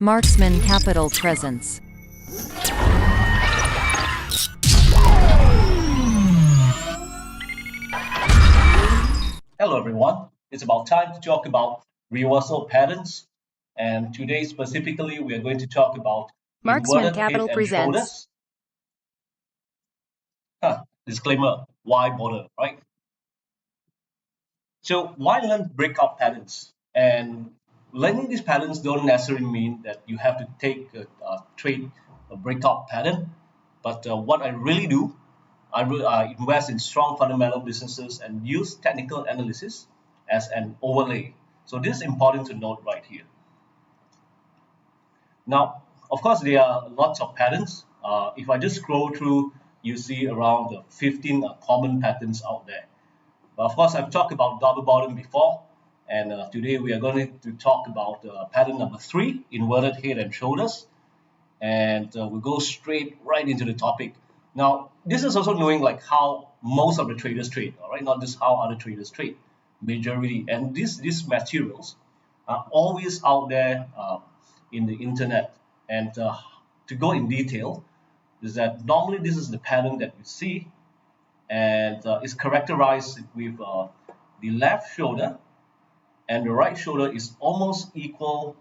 Marksman Capital Presence. Hello everyone, it's about time to talk about reversal patterns, and today specifically we are going to talk about Marksman inverted head Capital and presents. shoulders. Disclaimer, why bother, right? So why learn breakout patterns? And learning these patterns don't necessarily mean that you have to take a trade a breakout pattern, but what I really do, I invest in strong fundamental businesses and use technical analysis as an overlay. So this is important to note right here. Now, of course, there are lots of patterns. If I just scroll through, you see around 15 common patterns out there. But of course, I've talked about double bottom before, and today we are going to talk about pattern number 3, inverted head and shoulders, and we'll go straight right into the topic. Now, this is also knowing like how most of the traders trade, all right, not just how other traders trade, majority, and these materials are always out there in the internet. And to go in detail, is that normally this is the pattern that you see, and it's characterized with the left shoulder and the right shoulder is almost equal,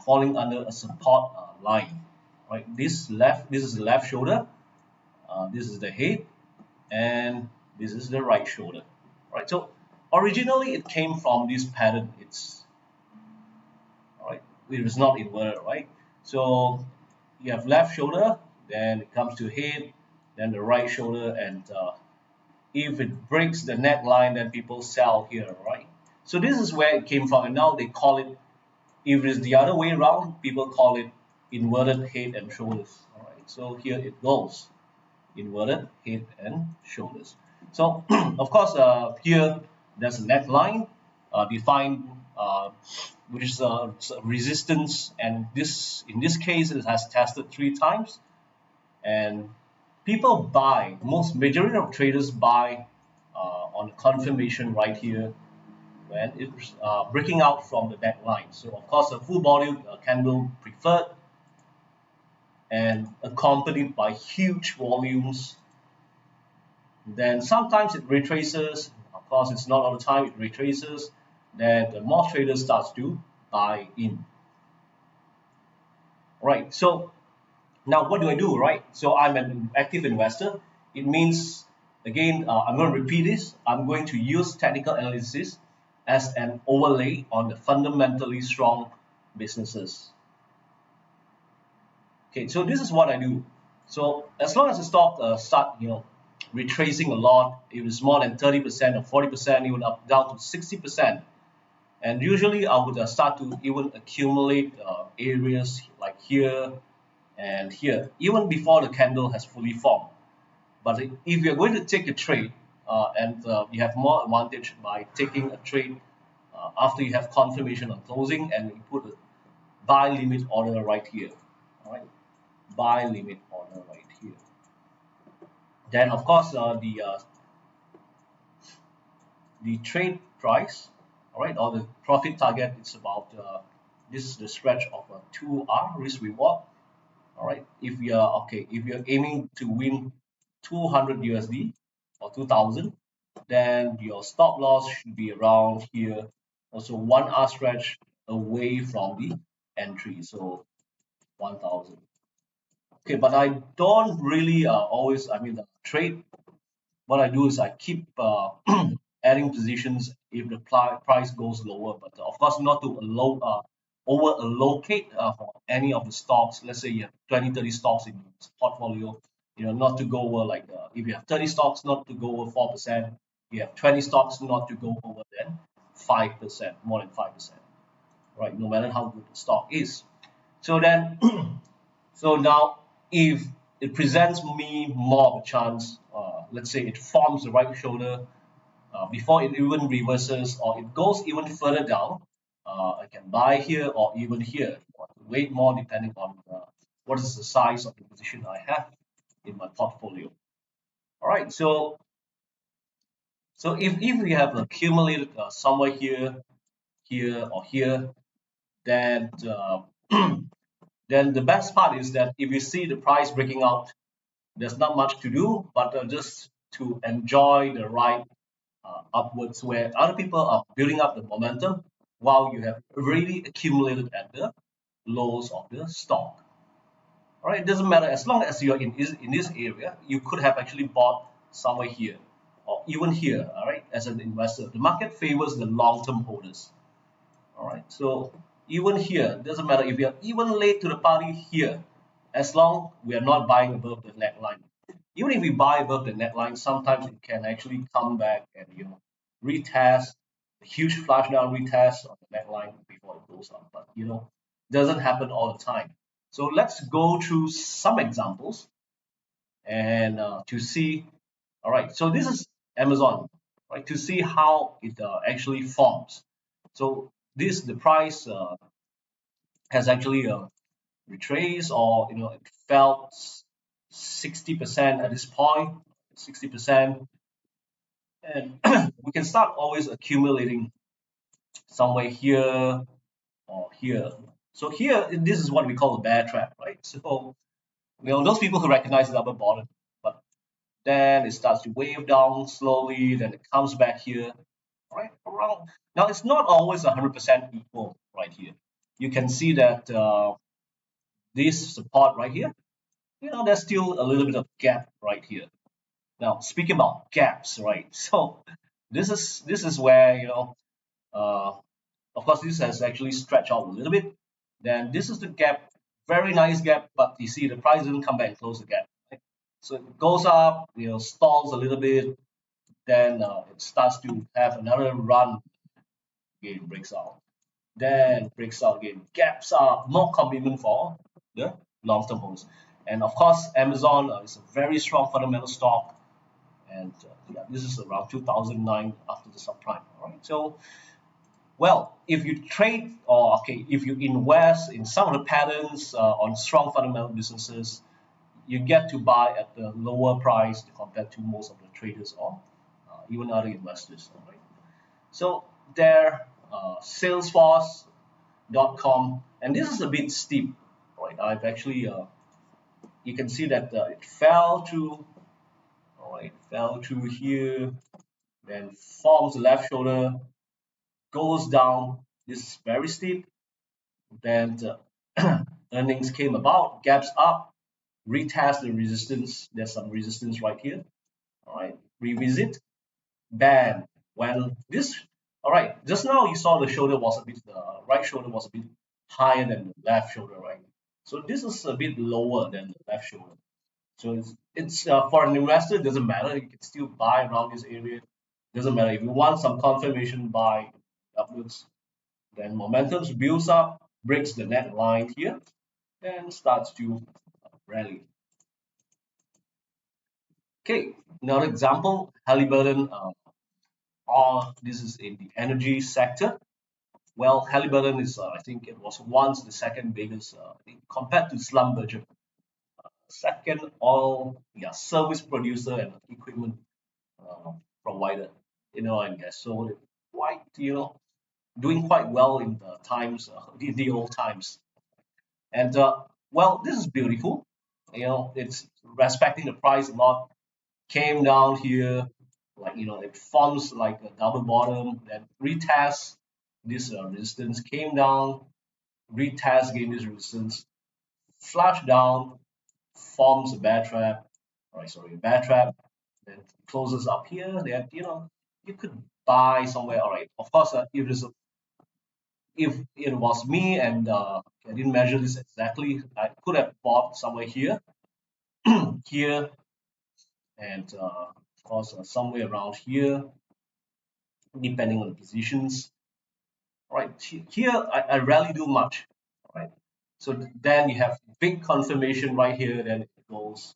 falling under a support line. Right, this is the left shoulder, this is the head, and this is the right shoulder. Right, so originally it came from this pattern. It's all right. It was not inverted, right? So you have left shoulder, then it comes to head, then the right shoulder, and if it breaks the neckline, then people sell here, right? So this is where it came from, and now they call it. If it's the other way around, people call it inverted head and shoulders. All right. So here it goes, inverted head and shoulders. So of course, here there's a neckline defined, which is resistance, and this in this case it has tested 3 times, and people buy. Most majority of traders buy on confirmation right here when it's breaking out from the neckline. So of course, a full body candle preferred and accompanied by huge volumes. Then sometimes it retraces. Of course, it's not all the time. It retraces. Then the more traders starts to buy in. Right. So now what do I do? Right. So I'm an active investor. It means again, I'm going to repeat this. I'm going to use technical analysis as an overlay on the fundamentally strong businesses. Okay, so this is what I do. So as long as the stock start, retracing a lot, if it's more than 30% or 40%, even up down to 60%, and usually I would start to even accumulate areas like here and here, even before the candle has fully formed. But if you're going to take a trade, and you have more advantage by taking a trade after you have confirmation on closing, and you put a buy limit order right here. All right, buy limit order right here. Then of course the trade price, all right, or the profit target, it's about this is the stretch of a 2R risk reward. All right, if you're aiming to win 200 USD or 2000, then your stop loss should be around here, also 1R stretch away from the entry, so 1000. Okay, but I don't really always, trade. What I do is I keep adding positions if the price goes lower, but of course not to over allocate for any of the stocks. Let's say you have 20, 30 stocks in your portfolio, not to go over like if you have 30 stocks, not to go over 4%. You have 20 stocks, not to go over then 5%, more than 5%, right? No matter how good the stock is. So then so now, if it presents me more of a chance, let's say it forms the right shoulder before it even reverses, or it goes even further down, I can buy here or even here. Wait more depending on what is the size of the position I have in my portfolio. All right, so if we have accumulated somewhere here, here, or here, then Then the best part is that if you see the price breaking out, there's not much to do, but just to enjoy the ride upwards where other people are building up the momentum while you have already accumulated at the lows of the stock. All right, it doesn't matter as long as you're in this area, you could have actually bought somewhere here or even here. All right, as an investor, the market favors the long-term holders. All right, so even here, doesn't matter if you're even late to the party here, as long we are not buying above the neckline. Even if we buy above the neckline, sometimes it can actually come back and retest a huge flash down retest on the neckline before it goes up. But doesn't happen all the time. So let's go through some examples and to see. All right, so this is Amazon, right? To see how it actually forms. So this the price has actually retraced, or it fell 60% at this point, 60%, and we can start always accumulating somewhere here or here. So here, this is what we call a bear trap, right? So those people who recognize the upper bottom, but then it starts to wave down slowly, then it comes back here, right around. Now it's not always 100% equal right here. You can see that this support right here, there's still a little bit of gap right here. Now speaking about gaps, right? So this is where uh, of course this has actually stretched out a little bit. Then this is the gap, very nice gap, but you see the price didn't come back and close the gap. Right? So it goes up, stalls a little bit, then it starts to have another run again, breaks out, then breaks out again, gaps are more convenient for the long-term holders. And of course, Amazon is a very strong fundamental stock, and yeah, this is around 2009 after the subprime. All right, so well, if you trade or okay, if you invest in some of the patterns on strong fundamental businesses, you get to buy at the lower price compared to most of the traders or even other investors. All right? So there, Salesforce.com, and this is a bit steep, right? I've actually, you can see that it fell through, all right, fell through here, then forms the left shoulder, goes down. This is very steep. Then earnings came about, gaps up, retest the resistance. There's some resistance right here. All right, revisit, bam. When this, all right, just now you saw the shoulder was a bit, the right shoulder was a bit higher than the left shoulder, right? So this is a bit lower than the left shoulder. So it's for an investor, it doesn't matter. You can still buy around this area. Doesn't matter if you want some confirmation buy upwards. Then momentum builds up, breaks the net line here, and starts to rally. Okay, another example, Halliburton. This is in the energy sector. Well, Halliburton is, I think it was once the second biggest, compared to Schlumberger, second oil, yeah, service producer and equipment uh, provider in oil and gas. So quite, doing quite well in the times, the old times. And well, this is beautiful. It's respecting the price a lot. Came down here, like it forms like a double bottom, then retest this resistance, came down, retest again this resistance, flush down, forms a bear trap. Right, sorry, a bear trap, then closes up here. Then you could buy somewhere. All right, of course, if it was me and I didn't measure this exactly, I could have bought somewhere here, here, and of course somewhere around here, depending on the positions. Right here, I rarely do much. Right, so then you have big confirmation right here, then it goes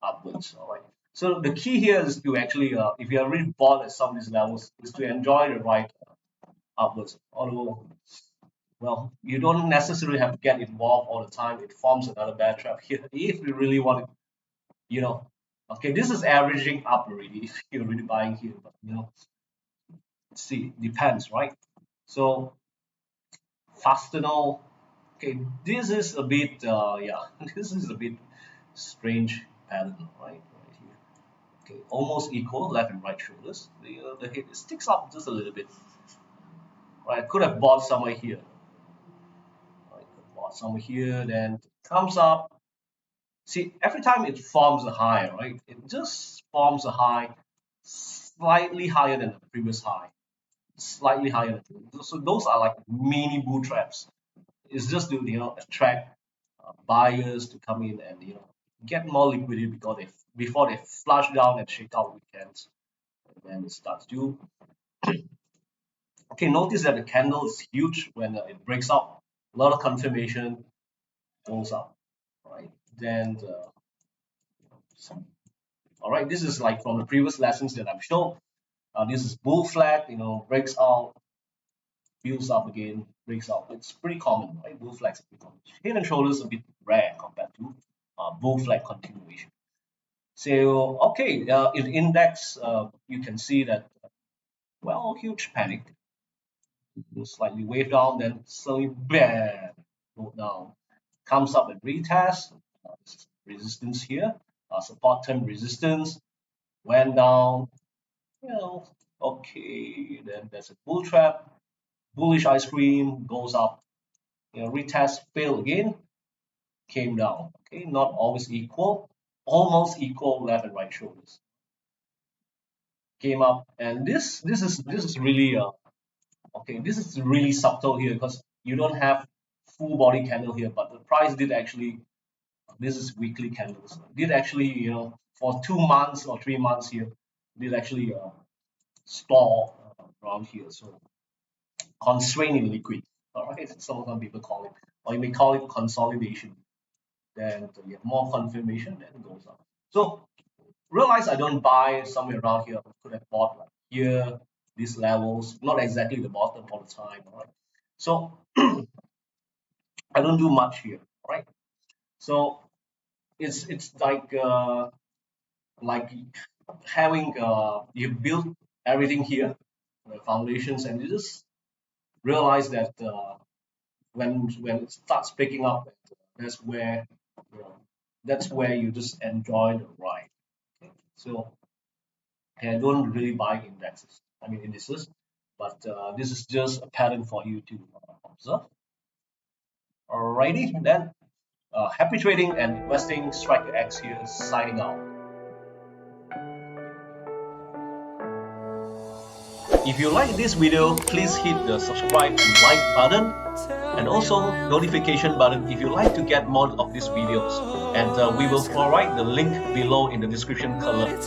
upwards. All right. So the key here is to actually, if you are really bought at some of these levels, is to enjoy the ride upwards. Although, well, you don't necessarily have to get involved all the time. It forms another bear trap here. If you really want to, okay, this is averaging up already. If you're really buying here, but see, depends, right? So Fastenal, Okay, this is a bit, yeah, this is a bit strange pattern, right? Right here. Okay, almost equal left and right shoulders. The head sticks up just a little bit. Right, could have bought somewhere here. Right, could have bought somewhere here, then comes up. See, every time it forms a high, right? It just forms a high slightly higher than the previous high. Slightly higher. So those are like mini bull traps. It's just to attract buyers to come in and get more liquidity before they flush down and shake out weekends, and then it starts to okay. Notice that the candle is huge when it breaks out. A lot of confirmation goes up, right? Then some, all right. This is like from the previous lessons that I've shown. This is bull flag, breaks out, builds up again, breaks out. It's pretty common, right? Bull flags are pretty common. Head and shoulders a bit rare compared to bull flag continuation. So, okay, in the index, you can see that, well, huge panic. Slightly wave down, then slowly bam, go down. Comes up and retest. Resistance here, support term resistance, went down, you know, okay, then there's a bull trap, bullish ice cream, goes up, retest, fail again, came down. Okay, not always equal, almost equal left and right shoulders. Came up, and this is really okay. This is really subtle here because you don't have full body candle here, but the price did actually. This is weekly candles. Did actually for 2 months or 3 months here, did actually store around here. So constraint in liquid. All right, some people call it, or you may call it consolidation. Then you have more confirmation, then it goes up. So realize I don't buy somewhere around here. I could have bought like here, these levels, not exactly the bottom all the time. All right. So I don't do much here. All right. So it's like having you build everything here, the foundations, and you just realize that when it starts picking up, that's where you know that's where you just enjoy the ride. Okay? So I don't really buy indexes. I mean indices, but this is just a pattern for you to observe. Alrighty, then happy trading and investing. Striker X here signing out. If you like this video, please hit the subscribe and like button, and also notification button if you like to get more of these videos, and we will provide the link below in the description column.